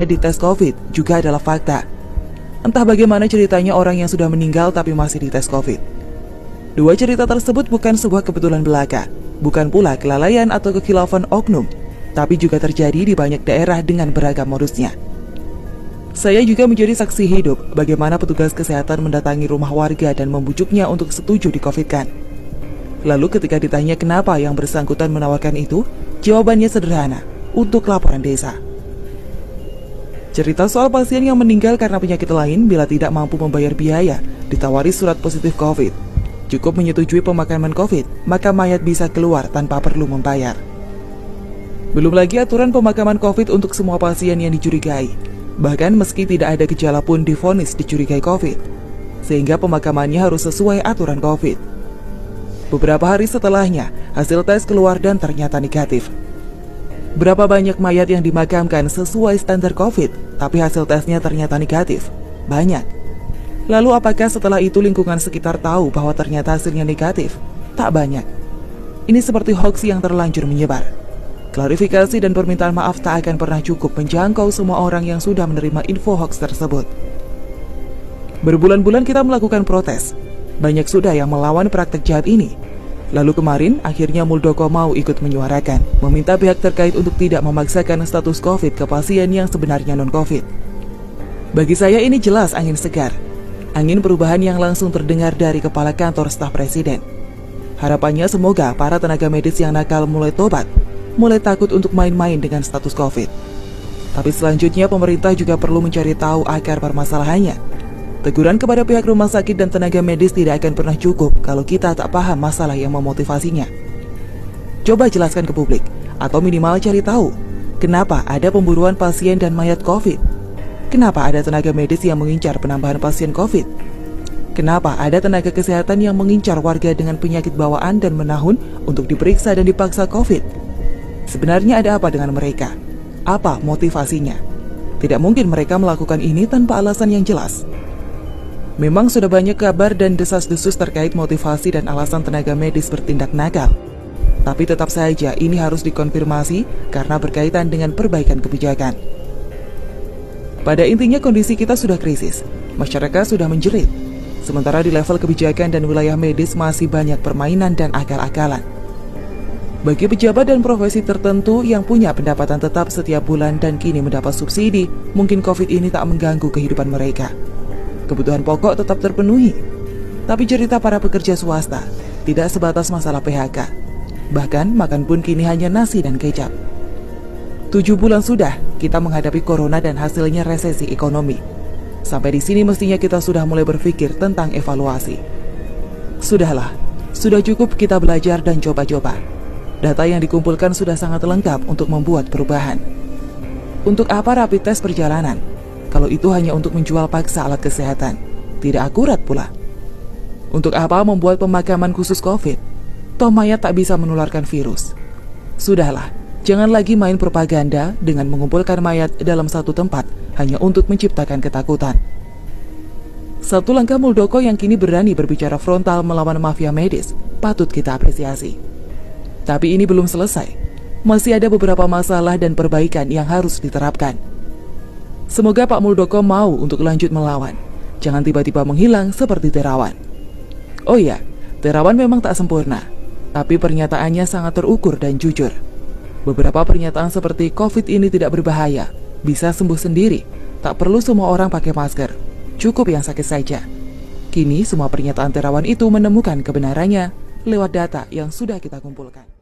dites COVID juga adalah fakta. Entah bagaimana ceritanya orang yang sudah meninggal tapi masih dites COVID. Dua cerita tersebut bukan sebuah kebetulan belaka, bukan pula kelalaian atau kekhilafan oknum, tapi juga terjadi di banyak daerah dengan beragam modusnya. Saya juga menjadi saksi hidup bagaimana petugas kesehatan mendatangi rumah warga dan membujuknya untuk setuju di-COVID-kan. Lalu ketika ditanya kenapa yang bersangkutan menawarkan itu, jawabannya sederhana, untuk laporan desa. Cerita soal pasien yang meninggal karena penyakit lain bila tidak mampu membayar biaya, ditawari surat positif COVID. Cukup menyetujui pemakaman COVID, maka mayat bisa keluar tanpa perlu membayar. Belum lagi aturan pemakaman COVID untuk semua pasien yang dicurigai. Bahkan meski tidak ada gejala pun divonis dicurigai COVID, sehingga pemakamannya harus sesuai aturan COVID. Beberapa hari setelahnya, hasil tes keluar dan ternyata negatif. Berapa banyak mayat yang dimakamkan sesuai standar COVID, tapi hasil tesnya ternyata negatif? Banyak. Lalu apakah setelah itu lingkungan sekitar tahu bahwa ternyata hasilnya negatif? Tak banyak. Ini seperti hoax yang terlanjur menyebar. Klarifikasi dan permintaan maaf tak akan pernah cukup menjangkau semua orang yang sudah menerima info hoax tersebut. Berbulan-bulan kita melakukan protes. Banyak sudah yang melawan praktek jahat ini. Lalu kemarin, akhirnya Muldoko mau ikut menyuarakan, meminta pihak terkait untuk tidak memaksakan status COVID ke pasien yang sebenarnya non-COVID. Bagi saya ini jelas angin segar. Angin perubahan yang langsung terdengar dari Kepala Kantor Staf Presiden. Harapannya semoga para tenaga medis yang nakal mulai tobat, mulai takut untuk main-main dengan status COVID. Tapi selanjutnya pemerintah juga perlu mencari tahu akar permasalahannya. Teguran kepada pihak rumah sakit dan tenaga medis tidak akan pernah cukup kalau kita tak paham masalah yang memotivasinya. Coba jelaskan ke publik, atau minimal cari tahu, kenapa ada pemburuan pasien dan mayat COVID? Kenapa ada tenaga medis yang mengincar penambahan pasien COVID? Kenapa ada tenaga kesehatan yang mengincar warga dengan penyakit bawaan dan menahun untuk diperiksa dan dipaksa COVID? Sebenarnya ada apa dengan mereka? Apa motivasinya? Tidak mungkin mereka melakukan ini tanpa alasan yang jelas. Memang sudah banyak kabar dan desas-desus terkait motivasi dan alasan tenaga medis bertindak nakal. Tapi tetap saja ini harus dikonfirmasi karena berkaitan dengan perbaikan kebijakan. Pada intinya kondisi kita sudah krisis. Masyarakat sudah menjerit. Sementara di level kebijakan dan wilayah medis masih banyak permainan dan akal-akalan. Bagi pejabat dan profesi tertentu yang punya pendapatan tetap setiap bulan dan kini mendapat subsidi, mungkin COVID ini tak mengganggu kehidupan mereka. Kebutuhan pokok tetap terpenuhi. Tapi cerita para pekerja swasta tidak sebatas masalah PHK. Bahkan makan pun kini hanya nasi dan kecap. 7 bulan sudah kita menghadapi corona dan hasilnya resesi ekonomi. Sampai di sini mestinya kita sudah mulai berpikir tentang evaluasi. Sudahlah, sudah cukup kita belajar dan coba-coba. Data yang dikumpulkan sudah sangat lengkap untuk membuat perubahan. Untuk apa rapid test perjalanan? Kalau itu hanya untuk menjual paksa alat kesehatan, tidak akurat pula. Untuk apa membuat pemakaman khusus COVID? Toh mayat tak bisa menularkan virus. Sudahlah, jangan lagi main propaganda dengan mengumpulkan mayat dalam satu tempat hanya untuk menciptakan ketakutan. Satu langkah Muldoko yang kini berani berbicara frontal melawan mafia medis patut kita apresiasi. Tapi ini belum selesai. Masih ada beberapa masalah dan perbaikan yang harus diterapkan. Semoga Pak Muldoko mau untuk lanjut melawan. Jangan tiba-tiba menghilang seperti Terawan. Oh iya, Terawan memang tak sempurna, tapi pernyataannya sangat terukur dan jujur. Beberapa pernyataan seperti COVID ini tidak berbahaya, bisa sembuh sendiri, tak perlu semua orang pakai masker, cukup yang sakit saja. Kini semua pernyataan Terawan itu menemukan kebenarannya lewat data yang sudah kita kumpulkan.